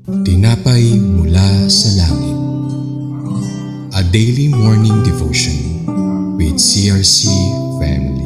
Tinapay mula sa langit. A daily morning devotion with CRC Family.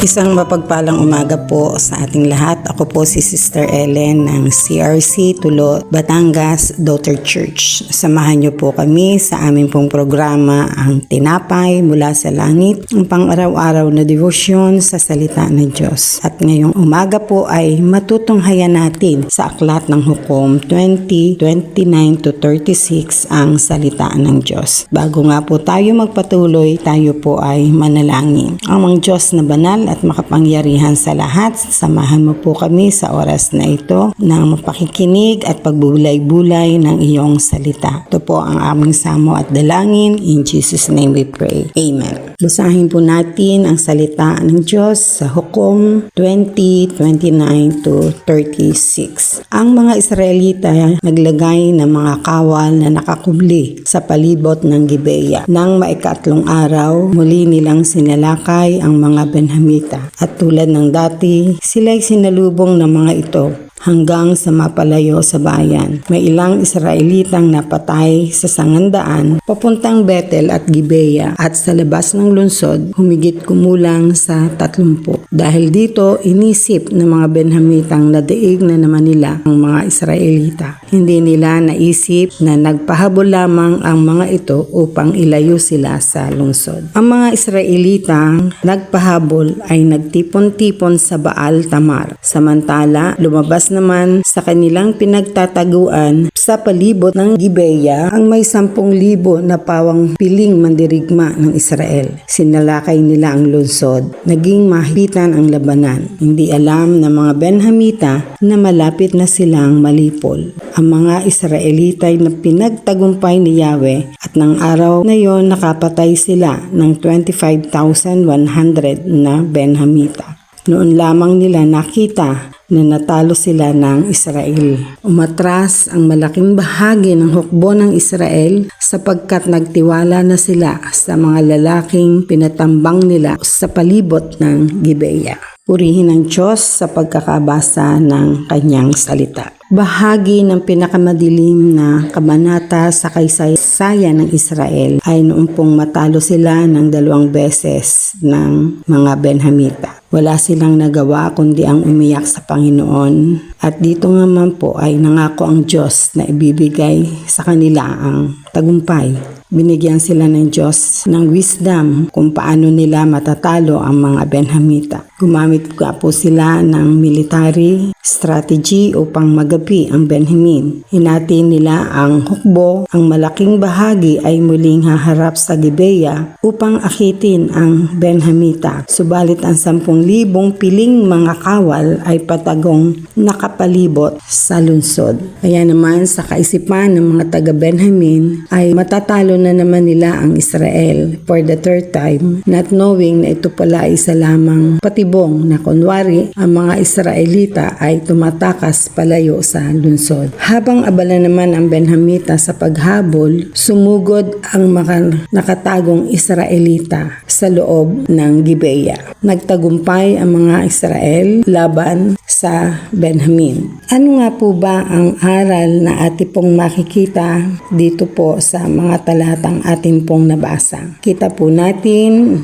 Isang mapagpalang umaga po sa ating lahat. Ako po si Sister Ellen ng CRC Tulo, Batangas Daughter Church. Samahan niyo po kami sa aming pong programa, ang Tinapay Mula sa Langit, ang pang-araw-araw na devotion sa salita ng Diyos. At ngayong umaga po ay matutunghayan natin sa Aklat ng Hukom 20:29-36 ang salita ng Diyos. Bago nga po tayo magpatuloy, tayo po ay manalangin. Ang Diyos na banal at makapangyarihan sa lahat, samahan mo po kami sa oras na ito ng mapakikinig at pagbulay-bulay ng iyong salita. Ito po ang aming samo at dalangin. In Jesus' name we pray. Amen. Basahin po natin ang salita ng Diyos sa Hukom 20:29-36. Ang mga Israelita naglagay ng mga kawal na nakakubli sa palibot ng Gibeya. Nang maikatlong araw, muli nilang sinalakay ang mga Benhamita. At tulad ng dati, sila'y sinalubong ng mga ito hanggang sa mapalayo sa bayan. May ilang Israelitang napatay sa sangandaan papuntang Bethel at Gibeya, at sa labas ng lungsod humigit kumulang sa 30. Dahil dito, inisip ng mga Benhamitang na daig na naman nila ang mga Israelita. Hindi nila naisip na nagpahabol lamang ang mga ito upang ilayo sila sa lungsod. Ang mga Israelitang nagpahabol ay nagtipon-tipon sa Baal Tamar. Samantala, lumabas naman sa kanilang pinagtataguan sa palibot ng Gibeya ang may 10,000 na pawang piling mandirigma ng Israel. Sinalakay nila ang lungsod. Naging mahipitan ang labanan. Hindi alam ng mga Benhamita na malapit na silang malipol. Ang mga Israelita ay na pinagtagumpay ni Yahweh, at ng araw na yon nakapatay sila ng 25,100 na Benhamita. Noon lamang nila nakita na natalo sila ng Israel. Umatras ang malaking bahagi ng hukbo ng Israel sapagkat nagtiwala na sila sa mga lalaking pinatambang nila sa palibot ng Gibeya. Purihin ang Diyos sa pagkakabasa ng kanyang salita. Bahagi ng pinakamadilim na kabanata sa kasaysayan ng Israel ay noong pong matalo sila ng 2 beses ng mga Benhamita. Wala silang nagawa kundi ang umiyak sa Panginoon, at dito naman po ay nangako ang Diyos na ibibigay sa kanila ang tagumpay. Binigyan sila ng Diyos ng wisdom kung paano nila matatalo ang mga Benhamita. Gumamit po sila ng military strategy upang magapi ang Benjamin. Hinati nila ang hukbo. Ang malaking bahagi ay muling haharap sa Gibeya upang akitin ang Benhamita. Subalit ang 10,000 piling mga kawal ay patagong nakapalibot sa lungsod. Kaya naman sa kaisipan ng mga taga-Benjamin ay matatalo na naman nila ang Israel for the third time, not knowing na ito pala ay isa lamang patibong na kunwari ang mga Israelita ay tumatakas palayo sa lungsod. Habang abala naman ang Benhamita sa paghabol, sumugod ang mga nakatagong Israelita sa loob ng Gibeya. Nagtagumpay ang mga Israel laban sa Benjamin. Ano nga po ba ang aral na ating pong makikita dito po sa mga talatang ating pong nabasa? Kita po natin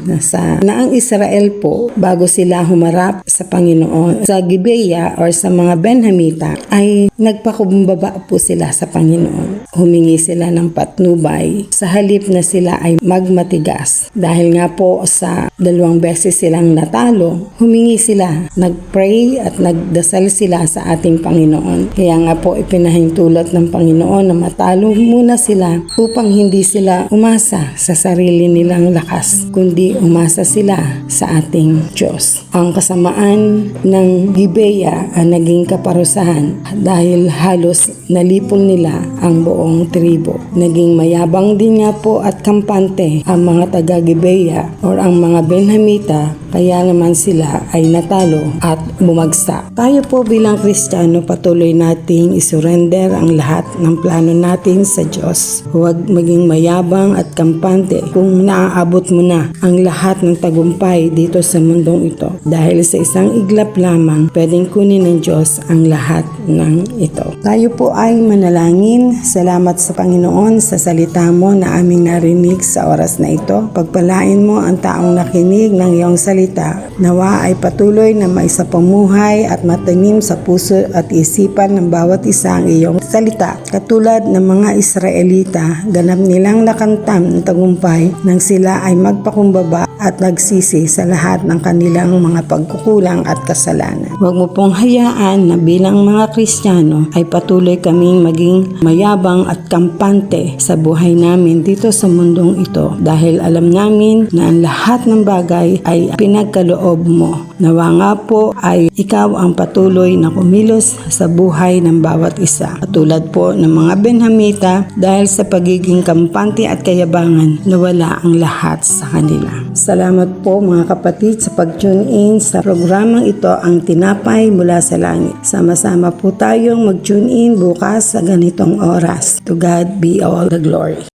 na ang Israel po, bago sila humarap sa Panginoon sa Gibeya or sa mga Benhamita, ay nagpakumbaba po sila sa Panginoon. Humingi sila ng patnubay sa halip na sila ay magmatigas. Dahil nga po sa 2 beses silang natalo, humingi sila, nagpray at nagdasal sila sa ating Panginoon. Kaya nga po ipinahintulot ng Panginoon na matalo muna sila upang hindi sila umasa sa sarili nilang lakas, kundi umasa sila sa ating Diyos. Ang kasamaan ng Gibeya ay naging kaparusahan dahil halos nalipol nila ang buong tribo. Naging mayabang din nga po at kampante ang mga taga-Gibeya or ang mga Benhamita kaya naman sila ay natalo at bumagsak. Tayo po bilang Kristiyano, patuloy nating isurrender ang lahat ng plano natin sa Diyos. Huwag maging mayabang at kampante kung naaabot mo na ang lahat ng tagumpay dito sa mundong ito. Dahil sa isang iglap lamang, pwedeng kunin ng Diyos ang lahat ng ito. Tayo po ay manalangin. Salamat sa Panginoon sa salita mo na aming narinig sa oras na ito. Pagpalain mo ang taong nakinig ng iyong salita. Nawa ay patuloy na maisapamuhay at matanim sa puso at isipan ng bawat isa ang iyong salita. Katulad ng mga Israelita, ganap nilang nakamtan ng tagumpay nang sila ay magpakumbaba at nagsisi sa lahat ng kanilang mga pagkukulang at kasalanan. Huwag mo pong hayaan na bilang mga Kristiyano ay patuloy kaming maging mayabang at kampante sa buhay namin dito sa mundong ito dahil alam namin na ang lahat ng bagay ay pinagkaloob mo. Nawa nga po ay ikaw ang patuloy na kumilos sa buhay ng bawat isa. Katulad po ng mga Benhamita dahil sa pagiging kampante at kayabangan nawala ang lahat sa kanila. Salamat po mga kapatid sa pag-tune in sa programang ito, ang Tinapay Mula sa Langit. Sama-sama po tayong mag-tune in bukas sa ganitong oras. To God be all the glory.